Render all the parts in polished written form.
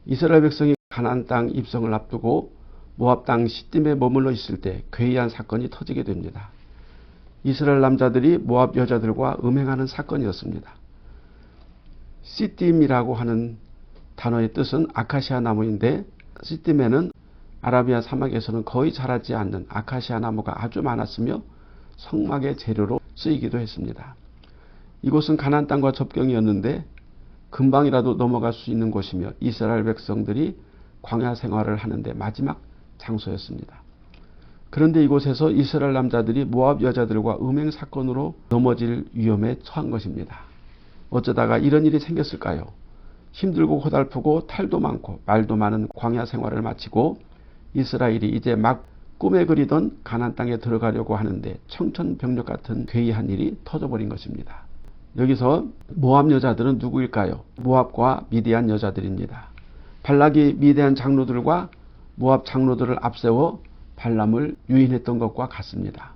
이스라엘 백성이 가나안 땅 입성을 앞두고 모압 땅 시딤에 머물러 있을 때 괴이한 사건이 터지게 됩니다. 이스라엘 남자들이 모압 여자들과 음행하는 사건이었습니다. 시딤이라고 하는 단어의 뜻은 아카시아 나무인데, 시딤에는 아라비아 사막에서는 거의 자라지 않는 아카시아 나무가 아주 많았으며 성막의 재료로 쓰이기도 했습니다. 이곳은 가나안 땅과 접경이었는데 금방이라도 넘어갈 수 있는 곳이며 이스라엘 백성들이 광야 생활을 하는데 마지막 장소였습니다. 그런데 이곳에서 이스라엘 남자들이 모압 여자들과 음행 사건으로 넘어질 위험에 처한 것입니다. 어쩌다가 이런 일이 생겼을까요? 힘들고 고달프고 탈도 많고 말도 많은 광야 생활을 마치고 이스라엘이 이제 막 꿈에 그리던 가나안 땅에 들어가려고 하는데 청천벽력 같은 괴이한 일이 터져버린 것입니다. 여기서 모압 여자들은 누구일까요? 모압과 미디안 여자들입니다. 발락이 미디안 장로들과 모압 장로들을 앞세워 발람을 유인했던 것과 같습니다.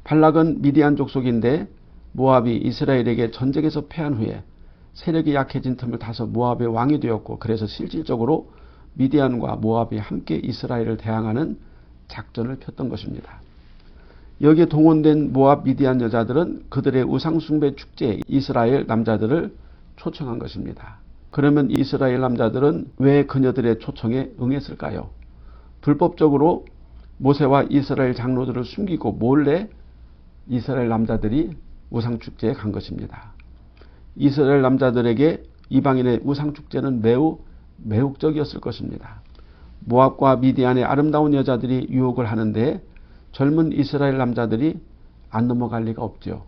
발락은 미디안 족속인데 모압이 이스라엘에게 전쟁에서 패한 후에 세력이 약해진 틈을 타서 모압의 왕이 되었고, 그래서 실질적으로 미디안과 모압이 함께 이스라엘을 대항하는 작전을 폈던 것입니다. 여기에 동원된 모압 미디안 여자들은 그들의 우상숭배 축제에 이스라엘 남자들을 초청한 것입니다. 그러면 이스라엘 남자들은 왜 그녀들의 초청에 응했을까요? 불법적으로 모세와 이스라엘 장로들을 숨기고 몰래 이스라엘 남자들이 우상축제에 간 것입니다. 이스라엘 남자들에게 이방인의 우상축제는 매우 매혹적이었을 것입니다. 모압과 미디안의 아름다운 여자들이 유혹을 하는데 젊은 이스라엘 남자들이 안 넘어갈 리가 없죠.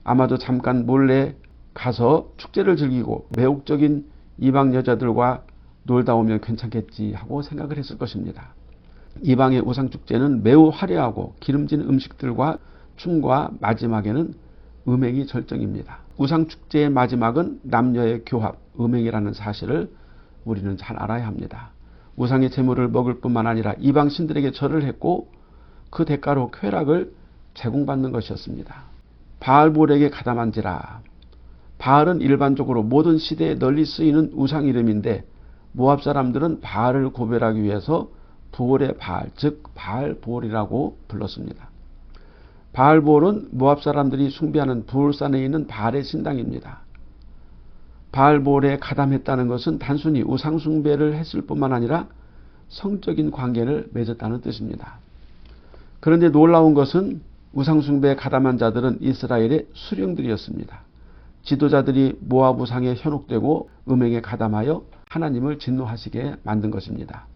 아마도 잠깐 몰래 가서 축제를 즐기고 매혹적인 이방 여자들과 놀다 오면 괜찮겠지 하고 생각을 했을 것입니다. 이방의 우상축제는 매우 화려하고 기름진 음식들과 춤과 마지막에는 음행이 절정입니다. 우상축제의 마지막은 남녀의 교합, 음행이라는 사실을 우리는 잘 알아야 합니다. 우상의 제물을 먹을 뿐만 아니라 이방 신들에게 절을 했고 그 대가로 쾌락을 제공받는 것이었습니다. 바알볼에게 가담한지라. 바알은 일반적으로 모든 시대에 널리 쓰이는 우상 이름인데 모압 사람들은 바알을 고별하기 위해서 부올의 바알, 즉 바알볼이라고 불렀습니다. 바알볼은 모압 사람들이 숭배하는 부올산에 있는 바알의 신당입니다. 바알볼에 가담했다는 것은 단순히 우상 숭배를 했을 뿐만 아니라 성적인 관계를 맺었다는 뜻입니다. 그런데 놀라운 것은 우상 숭배에 가담한 자들은 이스라엘의 수령들이었습니다. 지도자들이 모압 우상에 현혹되고 음행에 가담하여 하나님을 진노하시게 만든 것입니다.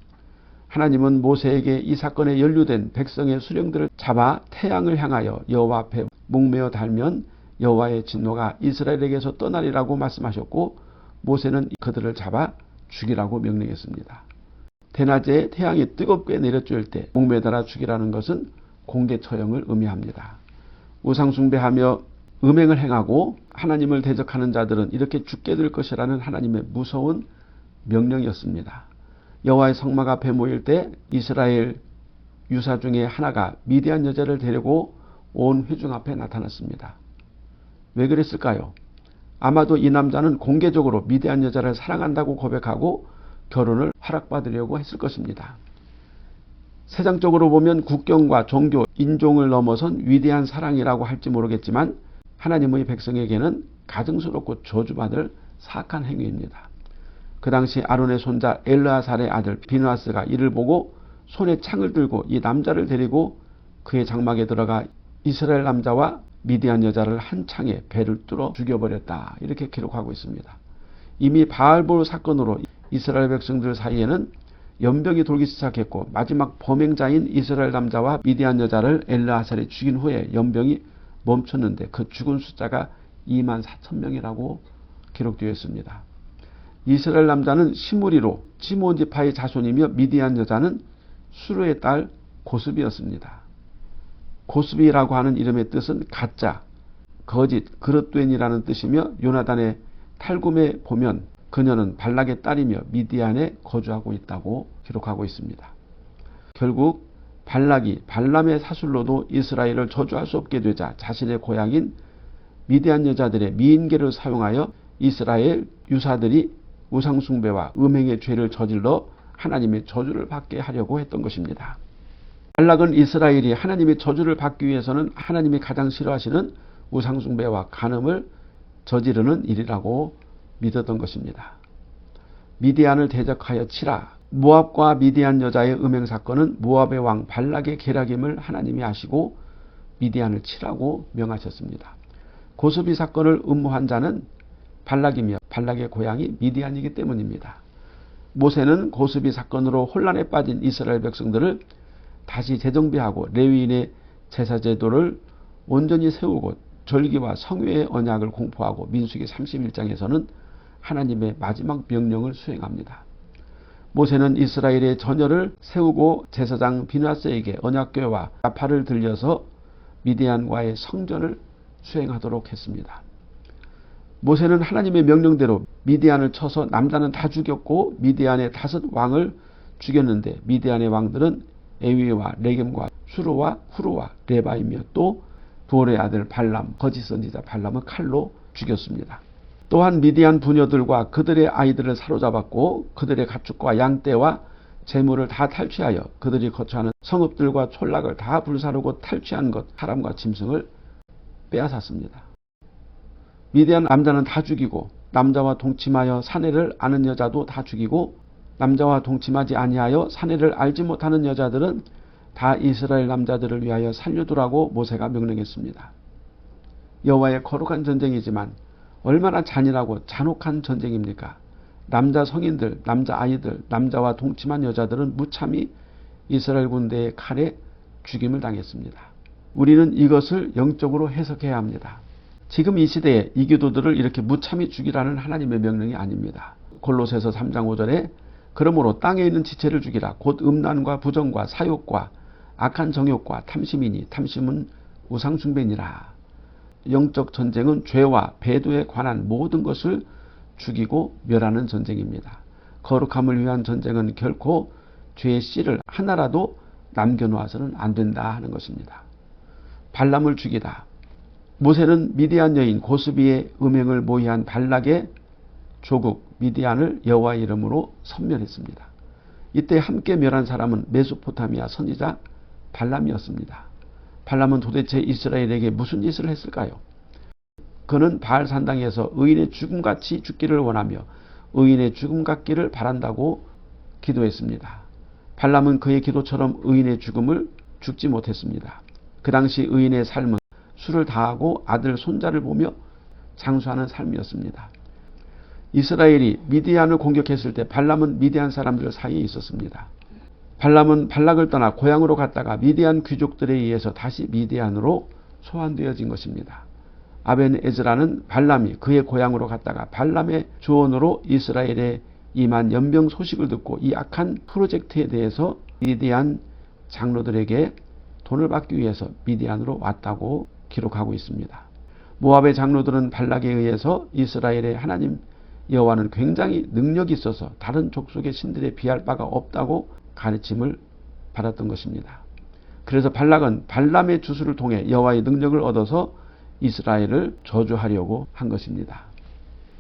하나님은 모세에게 이 사건에 연루된 백성의 수령들을 잡아 태양을 향하여 여호와 앞에 목매어 달면 여호와의 진노가 이스라엘에게서 떠나리라고 말씀하셨고, 모세는 그들을 잡아 죽이라고 명령했습니다. 대낮에 태양이 뜨겁게 내려쬐을 때 목매달아 죽이라는 것은 공개 처형을 의미합니다. 우상 숭배하며 음행을 행하고 하나님을 대적하는 자들은 이렇게 죽게 될 것이라는 하나님의 무서운 명령이었습니다. 여호와의 성막 앞에 모일 때 이스라엘 유사 중에 하나가 미디안 여자를 데리고 온 회중 앞에 나타났습니다. 왜 그랬을까요? 아마도 이 남자는 공개적으로 미디안 여자를 사랑한다고 고백하고 결혼을 허락받으려고 했을 것입니다. 세상적으로 보면 국경과 종교, 인종을 넘어선 위대한 사랑이라고 할지 모르겠지만 하나님의 백성에게는 가증스럽고 저주받을 사악한 행위입니다. 그 당시 아론의 손자 엘르아살의 아들 비느하스가 이를 보고 손에 창을 들고 이 남자를 데리고 그의 장막에 들어가 이스라엘 남자와 미디안 여자를 한 창에 배를 뚫어 죽여버렸다, 이렇게 기록하고 있습니다. 이미 바알볼 사건으로 이스라엘 백성들 사이에는 연병이 돌기 시작했고 마지막 범행자인 이스라엘 남자와 미디안 여자를 엘르아살이 죽인 후에 연병이 멈췄는데 그 죽은 숫자가 24,000명이라고 기록되어 있습니다. 이스라엘 남자는 시므리로 시므온 지파의 자손이며 미디안 여자는 수르의 딸 고스비였습니다. 고스비라고 하는 이름의 뜻은 가짜, 거짓, 그릇된이라는 뜻이며 요나단의 탈굼에 보면 그녀는 발락의 딸이며 미디안에 거주하고 있다고 기록하고 있습니다. 결국 발락이 발람의 사술로도 이스라엘을 저주할 수 없게 되자 자신의 고향인 미디안 여자들의 미인계를 사용하여 이스라엘 유사들이 우상숭배와 음행의 죄를 저질러 하나님의 저주를 받게 하려고 했던 것입니다. 발락은 이스라엘이 하나님의 저주를 받기 위해서는 하나님이 가장 싫어하시는 우상숭배와 간음을 저지르는 일이라고 믿었던 것입니다. 미디안을 대적하여 치라. 모압과 미디안 여자의 음행 사건은 모압의 왕 발락의 계략임을 하나님이 아시고 미디안을 치라고 명하셨습니다. 고스비 사건을 음모한 자는 발락이며 발락의 고향이 미디안이기 때문입니다. 모세는 고스비 사건으로 혼란에 빠진 이스라엘 백성들을 다시 재정비하고 레위인의 제사 제도를 온전히 세우고 절기와 성회의 언약을 공포하고 민수기 31장에서는 하나님의 마지막 명령을 수행합니다. 모세는 이스라엘의 전열을 세우고 제사장 비나스에게 언약궤와 나팔을 들려서 미디안과의 성전을 수행하도록 했습니다. 모세는 하나님의 명령대로 미디안을 쳐서 남자는 다 죽였고 미디안의 5 왕을 죽였는데 미디안의 왕들은 에위와 레겜과 수르와 후르와 레바이며 또 부올의 아들 발람, 거짓 선지자 발람은 칼로 죽였습니다. 또한 미디안 부녀들과 그들의 아이들을 사로잡았고 그들의 가축과 양떼와 재물을 다 탈취하여 그들이 거처하는 성읍들과 촌락을 다 불사르고 탈취한 것, 사람과 짐승을 빼앗았습니다. 미디안 남자는 다 죽이고 남자와 동침하여 사내를 아는 여자도 다 죽이고 남자와 동침하지 아니하여 사내를 알지 못하는 여자들은 다 이스라엘 남자들을 위하여 살려두라고 모세가 명령했습니다. 여호와의 거룩한 전쟁이지만 얼마나 잔인하고 잔혹한 전쟁입니까? 남자 성인들, 남자 아이들, 남자와 동침한 여자들은 무참히 이스라엘 군대의 칼에 죽임을 당했습니다. 우리는 이것을 영적으로 해석해야 합니다. 지금 이 시대에 이교도들을 이렇게 무참히 죽이라는 하나님의 명령이 아닙니다. 골로새서 3장 5절에 그러므로 땅에 있는 지체를 죽이라. 곧 음란과 부정과 사욕과 악한 정욕과 탐심이니 탐심은 우상숭배니라. 영적 전쟁은 죄와 배도에 관한 모든 것을 죽이고 멸하는 전쟁입니다. 거룩함을 위한 전쟁은 결코 죄의 씨를 하나라도 남겨놓아서는 안 된다 하는 것입니다. 발람을 죽이다. 모세는 미디안 여인 고스비의 음행을 모의한 발락의 조국 미디안을 여호와의 이름으로 섬멸했습니다. 이때 함께 멸한 사람은 메소포타미아 선지자 발람이었습니다. 발람은 도대체 이스라엘에게 무슨 짓을 했을까요? 그는 바알 산당에서 의인의 죽음같이 죽기를 원하며 의인의 죽음 같기를 바란다고 기도했습니다. 발람은 그의 기도처럼 의인의 죽음을 죽지 못했습니다. 그 당시 의인의 삶은 술을 다하고 아들 손자를 보며 장수하는 삶이었습니다. 이스라엘이 미디안을 공격했을 때 발람은 미디안 사람들 사이에 있었습니다. 발람은 발락을 떠나 고향으로 갔다가 미디안 귀족들에 의해서 다시 미디안으로 소환되어진 것입니다. 아벤에즈라는 발람이 그의 고향으로 갔다가 발람의 조언으로 이스라엘에 임한 연병 소식을 듣고 이 악한 프로젝트에 대해서 미디안 장로들에게 돈을 받기 위해서 미디안으로 왔다고 기록하고 있습니다. 모압의 장로들은 발락에 의해서 이스라엘의 하나님 여호와는 굉장히 능력이 있어서 다른 족속의 신들에 비할 바가 없다고 가르침을 받았던 것입니다. 그래서 발락은 발람의 주술을 통해 여호와의 능력을 얻어서 이스라엘을 저주하려고 한 것입니다.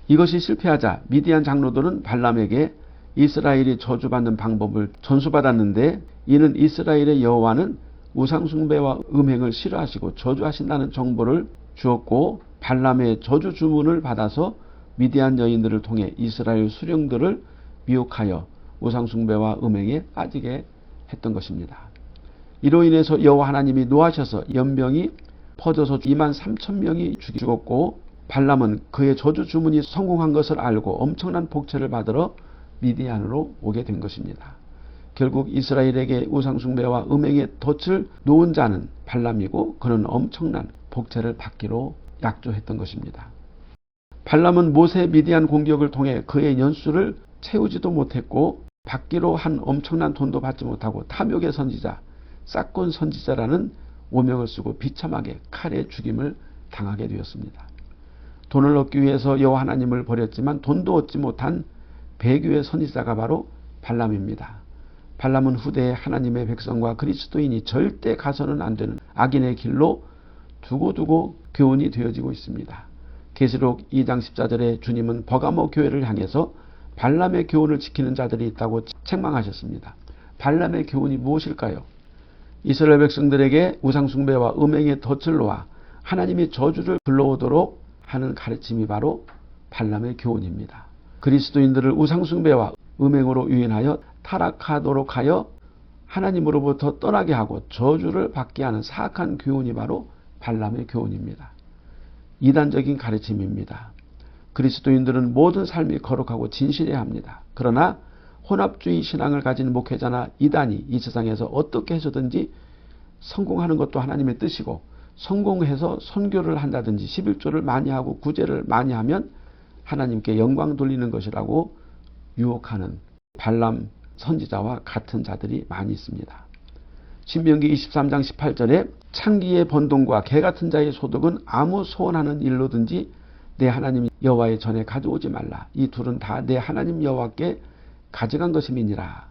이것이 실패하자 미디안 장로들은 발람에게 이스라엘이 저주받는 방법을 전수받았는데 이는 이스라엘의 여호와는 우상숭배와 음행을 싫어하시고 저주하신다는 정보를 주었고 발람의 저주 주문을 받아서 미디안 여인들을 통해 이스라엘 수령들을 미혹하여 우상숭배와 음행에 빠지게 했던 것입니다. 이로 인해서 여호와 하나님이 노하셔서 연병이 퍼져서 23,000명이 죽었고 발람은 그의 저주 주문이 성공한 것을 알고 엄청난 복채를 받으러 미디안으로 오게 된 것입니다. 결국 이스라엘에게 우상숭배와 음행의 덫을 놓은 자는 발람이고 그는 엄청난 복채를 받기로 약조했던 것입니다. 발람은 모세 미디안 공격을 통해 그의 연수를 채우지도 못했고 받기로 한 엄청난 돈도 받지 못하고 탐욕의 선지자, 싹곤 선지자라는 오명을 쓰고 비참하게 칼에 죽임을 당하게 되었습니다. 돈을 얻기 위해서 여호와 하나님을 버렸지만 돈도 얻지 못한 배교의 선지자가 바로 발람입니다. 발람은 후대에 하나님의 백성과 그리스도인이 절대 가서는 안 되는 악인의 길로 두고두고 교훈이 되어지고 있습니다. 계시록 2장 14절에 주님은 버가모 교회를 향해서 발람의 교훈을 지키는 자들이 있다고 책망하셨습니다. 발람의 교훈이 무엇일까요? 이스라엘 백성들에게 우상숭배와 음행의 덫을 놓아 하나님이 저주를 불러오도록 하는 가르침이 바로 발람의 교훈입니다. 그리스도인들을 우상숭배와 음행으로 유인하여 타락하도록 하여 하나님으로부터 떠나게 하고 저주를 받게 하는 사악한 교훈이 바로 발람의 교훈입니다. 이단적인 가르침입니다. 그리스도인들은 모든 삶이 거룩하고 진실해야 합니다. 그러나 혼합주의 신앙을 가진 목회자나 이단이 이 세상에서 어떻게 해서든지 성공하는 것도 하나님의 뜻이고, 성공해서 선교를 한다든지 11조를 많이 하고 구제를 많이 하면 하나님께 영광 돌리는 것이라고 유혹하는 발람 선지자와 같은 자들이 많이 있습니다. 신명기 23장 18절에 창기의 번동과 개 같은 자의 소득은 아무 소원하는 일로든지 내 하나님 여호와의 전에 가져오지 말라. 이 둘은 다 내 하나님 여호와께 가져간 것임이니라.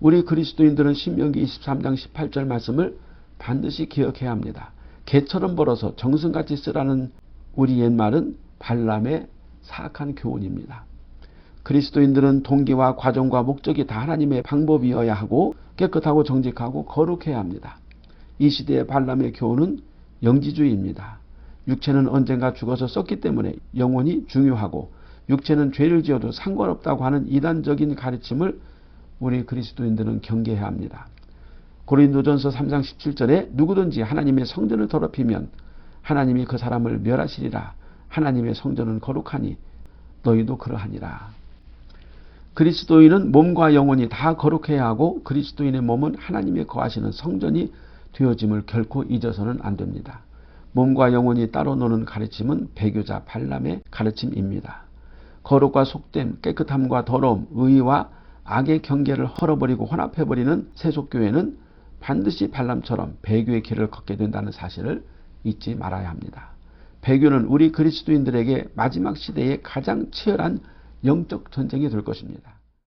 우리 그리스도인들은 신명기 23장 18절 말씀을 반드시 기억해야 합니다. 개처럼 벌어서 정승같이 쓰라는 우리 옛말은 발람의 사악한 교훈입니다. 그리스도인들은 동기와 과정과 목적이 다 하나님의 방법이어야 하고 깨끗하고 정직하고 거룩해야 합니다. 이 시대의 발람의 교훈은 영지주의입니다. 육체는 언젠가 죽어서 썩기 때문에 영혼이 중요하고 육체는 죄를 지어도 상관없다고 하는 이단적인 가르침을 우리 그리스도인들은 경계해야 합니다. 고린도전서 3장 17절에 누구든지 하나님의 성전을 더럽히면 하나님이 그 사람을 멸하시리라. 하나님의 성전은 거룩하니 너희도 그러하니라. 그리스도인은 몸과 영혼이 다 거룩해야 하고 그리스도인의 몸은 하나님의 거하시는 성전이 되어짐을 결코 잊어서는 안 됩니다. 몸과 영혼이 따로 노는 가르침은 배교자 발람의 가르침입니다. 거룩과 속됨, 깨끗함과 더러움, 의와 악의 경계를 헐어버리고 혼합해버리는 세속교회는 반드시 발람처럼 배교의 길을 걷게 된다는 사실을 잊지 말아야 합니다. 배교는 우리 그리스도인들에게 마지막 시대의 가장 치열한 영적 전쟁이 될 것입니다.